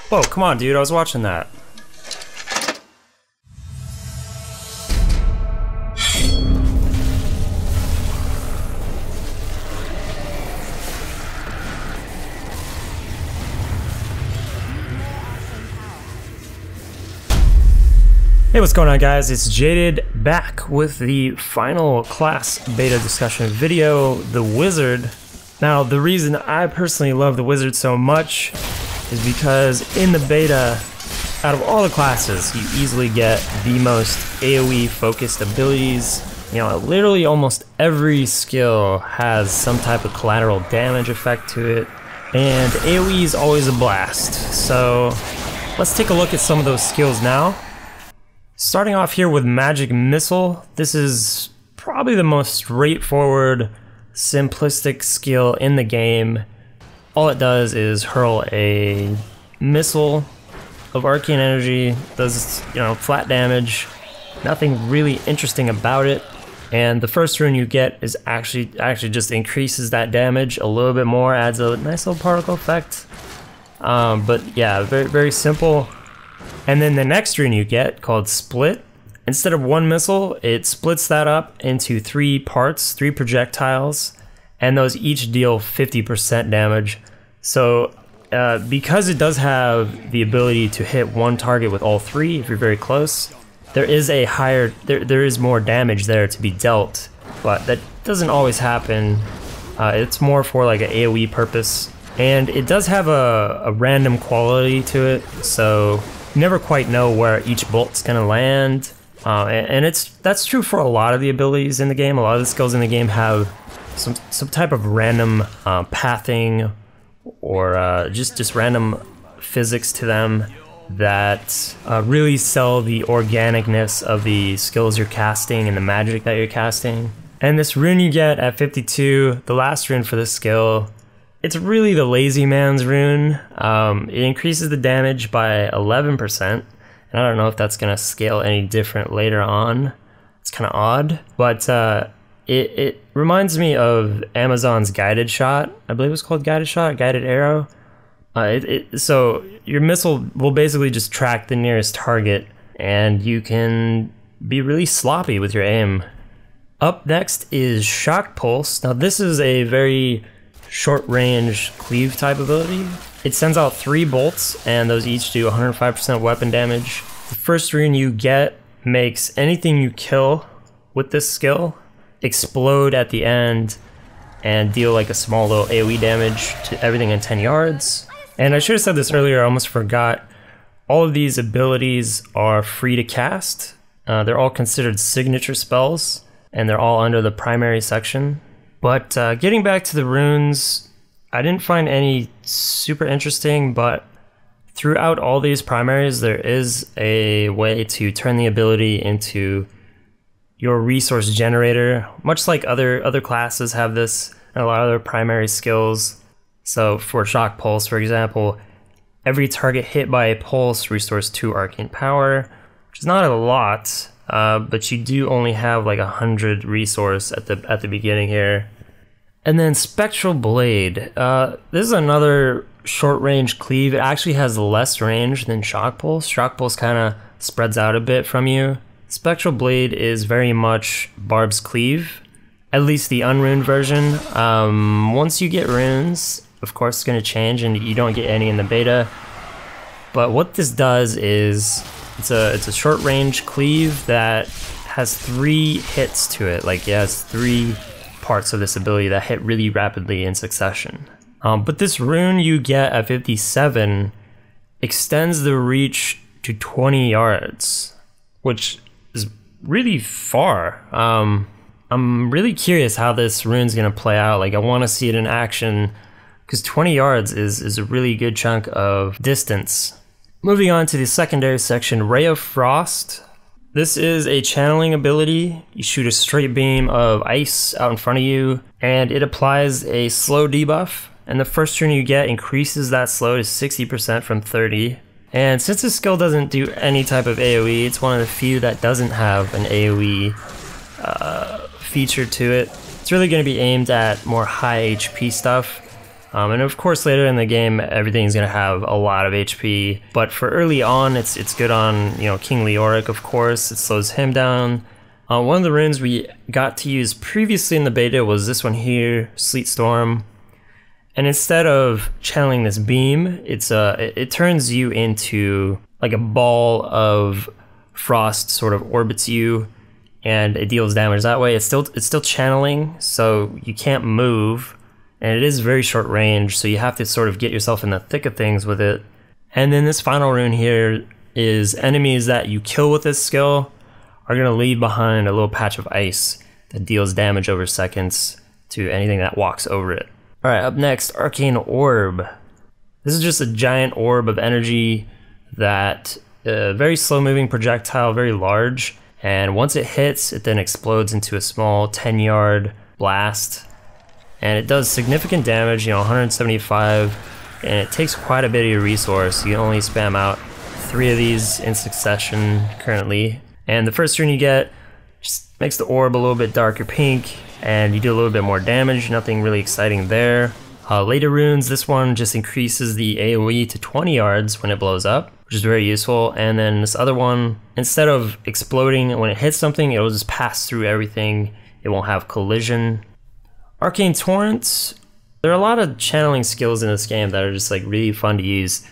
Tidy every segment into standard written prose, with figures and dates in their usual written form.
Whoa, come on, dude, I was watching that. Hey, what's going on, guys? It's Jaded back with the final class beta discussion video, the Wizard. Now, the reason I personally love the Wizard so much is because in the beta, out of all the classes, you easily get the most AoE focused abilities. You know, literally almost every skill has some type of collateral damage effect to it, and AoE is always a blast. So let's take a look at some of those skills now. Starting off here with Magic Missile, this is probably the most straightforward, simplistic skill in the game. All it does is hurl a missile of arcane energy, does, you know, flat damage, nothing really interesting about it. And the first rune you get is actually just increases that damage a little bit more, adds a nice little particle effect. But yeah, very, very simple. And then the next rune you get, called Split, instead of one missile, it splits that up into 3 parts, 3 projectiles, and those each deal 50% damage. So because it does have the ability to hit one target with all 3 if you're very close, there is a higher, there is more damage there to be dealt, but that doesn't always happen. It's more for like an AoE purpose, and it does have a random quality to it, so you never quite know where each bolt's gonna land, and that's true for a lot of the abilities in the game. A lot of the skills in the game have some type of random pathing or just random physics to them that really sell the organicness of the skills you're casting and the magic that you're casting. And this rune you get at 52, the last rune for this skill, it's really the lazy man's rune. It increases the damage by 11%, and I don't know if that's gonna scale any different later on. It's kind of odd, but it reminds me of Amazon's Guided Shot. I believe it was called Guided Shot, Guided Arrow. So your missile will basically just track the nearest target, and you can be really sloppy with your aim. Up next is Shock Pulse. Now this is a very short range cleave type ability. It sends out 3 bolts, and those each do 105% weapon damage. The first rune you get makes anything you kill with this skill explode at the end and deal like a small little AoE damage to everything in 10 yards. And I should have said this earlier, I almost forgot. All of these abilities are free to cast. They're all considered signature spells, and they're all under the primary section. But getting back to the runes, I didn't find any super interesting, but throughout all these primaries, there is a way to turn the ability into your resource generator, much like other classes have this, and a lot of other primary skills. So for Shock Pulse, for example, every target hit by a pulse restores 2 arcane power, which is not a lot. But you do only have like 100 resource at the beginning here. And then Spectral Blade. This is another short range cleave. It actually has less range than Shock Pulse. Shock Pulse kind of spreads out a bit from you. Spectral Blade is very much Barb's Cleave, at least the unruned version. Once you get runes, of course it's going to change, and you don't get any in the beta. But what this does is it's a short range cleave that has 3 hits to it. Like it has 3 parts of this ability that hit really rapidly in succession. But this rune you get at 57 extends the reach to 20 yards, which is really far. I'm really curious how this rune's gonna play out. Like I want to see it in action, because 20 yards is a really good chunk of distance. Moving on to the secondary section, Ray of Frost. This is a channeling ability. You shoot a straight beam of ice out in front of you, and it applies a slow debuff. And the first turn you get increases that slow to 60% from 30. And since this skill doesn't do any type of AoE, it's one of the few that doesn't have an AoE feature to it. It's really going to be aimed at more high HP stuff. And of course later in the game everything's gonna have a lot of HP, but for early on it's good on, you know, King Leoric, of course. It slows him down. One of the runes we got to use previously in the beta was this one here, Sleet Storm. And instead of channeling this beam, it turns you into like a ball of frost, sort of orbits you, and it deals damage that way. It's still channeling, so you can't move, and it is very short range, so you have to sort of get yourself in the thick of things with it. And then this final rune here is enemies that you kill with this skill are gonna leave behind a little patch of ice that deals damage over seconds to anything that walks over it. Alright, up next, Arcane Orb. This is just a giant orb of energy that very slow moving projectile, very large, and once it hits, it then explodes into a small 10-yard blast, and it does significant damage, you know, 175, and it takes quite a bit of your resource. You can only spam out 3 of these in succession currently, and the first rune you get just makes the orb a little bit darker pink, and you do a little bit more damage. Nothing really exciting there. Later runes, this one just increases the AoE to 20 yards when it blows up, which is very useful. And then this other one, instead of exploding when it hits something, it'll just pass through everything. It won't have collision. Arcane Torrents, there are a lot of channeling skills in this game that are just like really fun to use.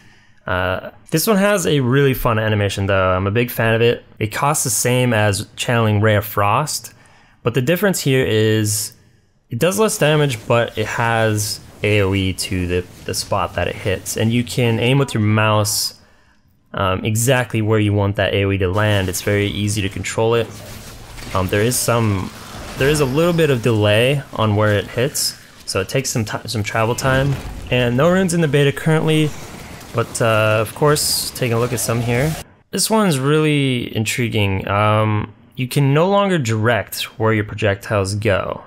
This one has a really fun animation though. I'm a big fan of it. It costs the same as channeling Ray of Frost, but the difference here is it does less damage, but it has AoE to the spot that it hits, and you can aim with your mouse exactly where you want that AoE to land. It's very easy to control it. There is a little bit of delay on where it hits, so it takes some travel time. And no runes in the beta currently, but of course, taking a look at some here. This one's really intriguing. You can no longer direct where your projectiles go,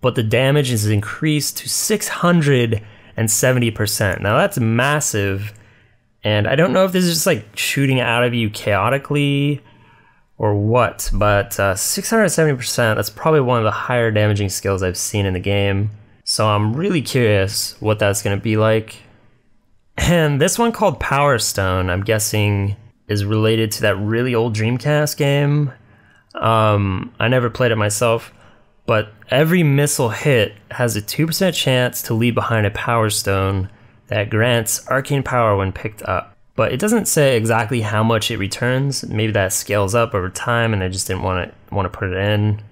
but the damage is increased to 670%. Now that's massive, and I don't know if this is just like shooting out of you chaotically or what, but 670%, that's probably one of the higher damaging skills I've seen in the game. So I'm really curious what that's gonna be like. And this one called Power Stone, I'm guessing is related to that really old Dreamcast game. I never played it myself, but every missile hit has a 2% chance to leave behind a Power Stone that grants arcane power when picked up. But it doesn't say exactly how much it returns. Maybe that scales up over time and I just didn't want to put it in.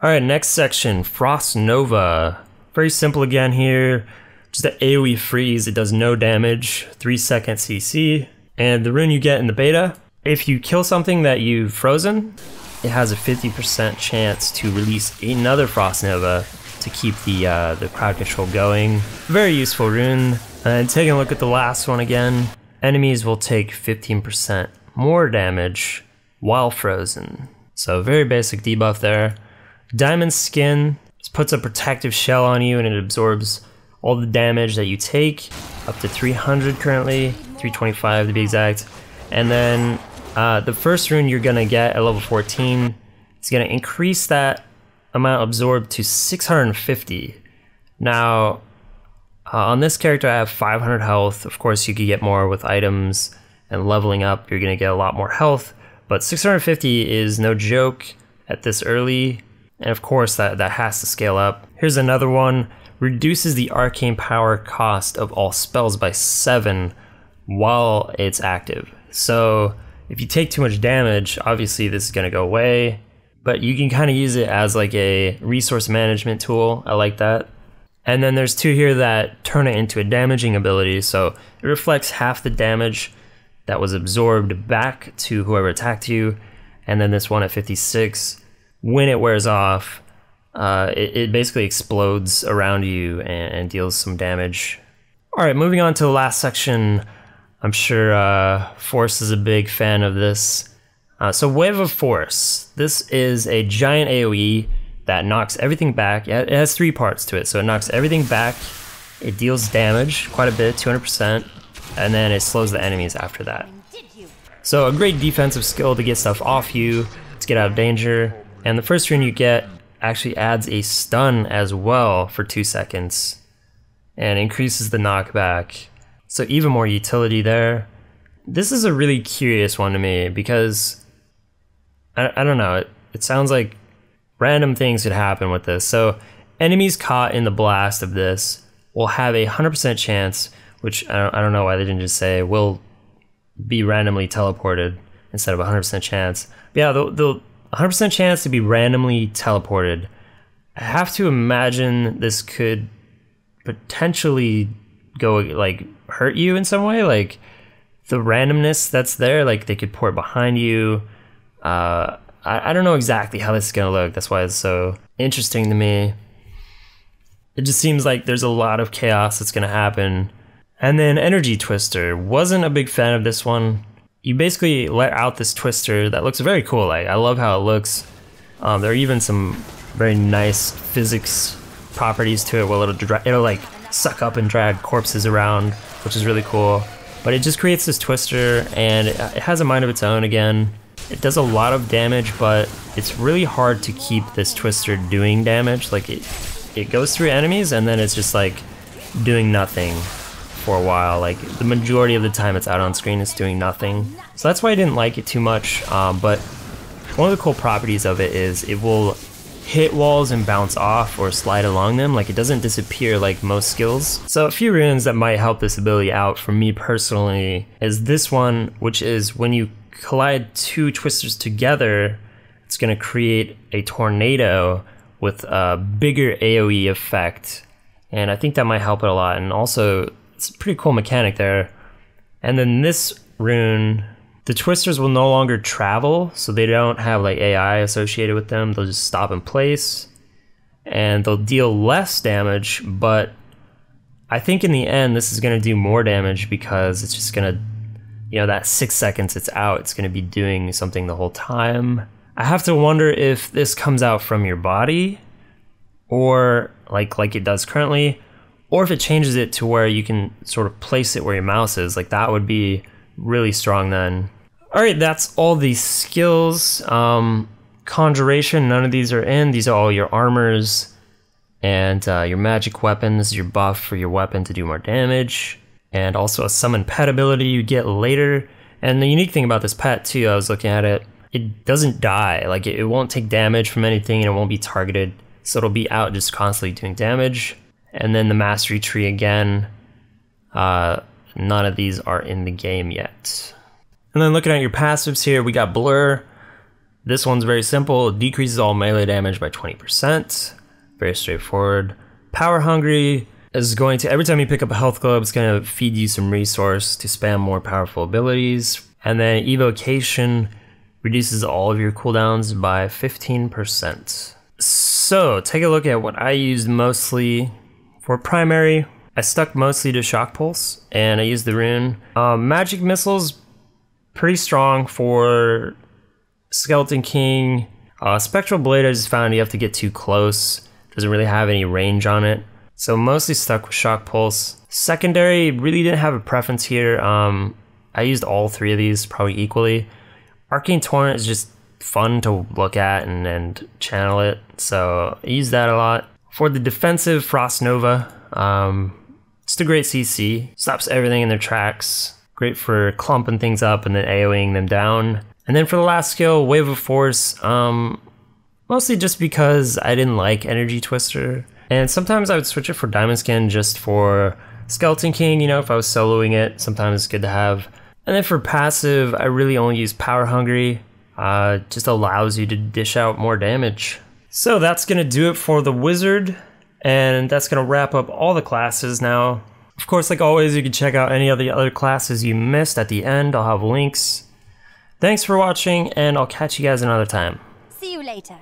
Alright, next section, Frost Nova. Very simple again here. Just an AoE freeze, it does no damage, 3-second CC. And the rune you get in the beta, if you kill something that you've frozen, it has a 50% chance to release another Frost Nova to keep the crowd control going. Very useful rune. And taking a look at the last one again, enemies will take 15% more damage while frozen. So very basic debuff there. Diamond Skin just puts a protective shell on you and it absorbs all the damage that you take, up to 300 currently, 325 to be exact. And then the first rune you're gonna get at level 14 is gonna increase that amount absorbed to 650. Now, on this character I have 500 health. Of course you could get more with items and leveling up, you're gonna get a lot more health, but 650 is no joke at this early, and of course that has to scale up. Here's another one. Reduces the arcane power cost of all spells by 7 while it's active. So if you take too much damage, obviously this is gonna go away, but you can kind of use it as like a resource management tool. I like that. And then there's 2 here that turn it into a damaging ability, so it reflects half the damage that was absorbed back to whoever attacked you. And then this one at 56, when it wears off, it basically explodes around you and deals some damage. Alright, moving on to the last section. I'm sure Force is a big fan of this. So Wave of Force. This is a giant AoE that knocks everything back. It has 3 parts to it. So it knocks everything back, it deals damage, quite a bit, 200%, and then it slows the enemies after that. So a great defensive skill to get stuff off you, to get out of danger. And the first rune you get actually adds a stun as well for 2 seconds. and increases the knockback. So even more utility there. This is a really curious one to me because I don't know, it sounds like random things could happen with this. So enemies caught in the blast of this will have a 100% chance, which I don't know why they didn't just say will be randomly teleported instead of 100% chance. But yeah, the 100% chance to be randomly teleported. I have to imagine this could potentially go like hurt you in some way, like the randomness that's there, like they could port behind you. I don't know exactly how this is gonna look. That's why it's so interesting to me. It just seems like there's a lot of chaos that's gonna happen. And then Energy Twister. Wasn't a big fan of this one. You basically let out this twister that looks very cool. Like I love how it looks. There are even some very nice physics properties to it. Well, it'll like suck up and drag corpses around, which is really cool. But it just creates this twister, and it has a mind of its own again. It does a lot of damage, but it's really hard to keep this twister doing damage. Like it goes through enemies and then it's just like doing nothing for a while. Like the majority of the time it's out on screen, it's doing nothing. So that's why I didn't like it too much. But one of the cool properties of it is it will hit walls and bounce off or slide along them. Like it doesn't disappear like most skills. So a few runes that might help this ability out for me personally is this one, which is when you collide two twisters together, it's going to create a tornado with a bigger AoE effect, and I think that might help it a lot. And also it's a pretty cool mechanic there. And then this rune, the twisters will no longer travel, so they don't have like AI associated with them. They'll just stop in place and they'll deal less damage, but I think in the end this is going to do more damage because it's just going to, you know, that 6 seconds it's out, it's going to be doing something the whole time. I have to wonder if this comes out from your body or like it does currently, or if it changes it to where you can sort of place it where your mouse is. Like that would be really strong then. All right, that's all the skills. Conjuration, none of these are in. These are all your armors and your magic weapon. This is your buff for your weapon to do more damage. And also a summon pet ability you get later. And the unique thing about this pet too, I was looking at it, it doesn't die. Like it won't take damage from anything and it won't be targeted. So it'll be out just constantly doing damage. And then the mastery tree again, none of these are in the game yet. And then looking at your passives here, we got Blur. This one's very simple. It decreases all melee damage by 20%. Very straightforward. Power Hungry is going to, every time you pick up a health globe, it's going to feed you some resource to spam more powerful abilities. And then Evocation reduces all of your cooldowns by 15%. So take a look at what I used mostly for primary. I stuck mostly to Shock Pulse and I used the rune. Magic Missiles, pretty strong for Skeleton King. Spectral Blade, I just found you have to get too close. Doesn't really have any range on it. So mostly stuck with Shock Pulse. Secondary, really didn't have a preference here. I used all three of these probably equally. Arcane Torrent is just fun to look at and channel it, so I use that a lot. For the defensive, Frost Nova, just a great CC. Stops everything in their tracks. Great for clumping things up and then AoEing them down. And then for the last skill, Wave of Force, mostly just because I didn't like Energy Twister. And sometimes I would switch it for Diamond Skin just for Skeleton King, you know, if I was soloing it, sometimes it's good to have. And then for passive, I really only use Power Hungry. Just allows you to dish out more damage. So that's gonna do it for the wizard, and that's gonna wrap up all the classes now. Of course, like always, you can check out any of the other classes you missed at the end. I'll have links. Thanks for watching, and I'll catch you guys another time. See you later.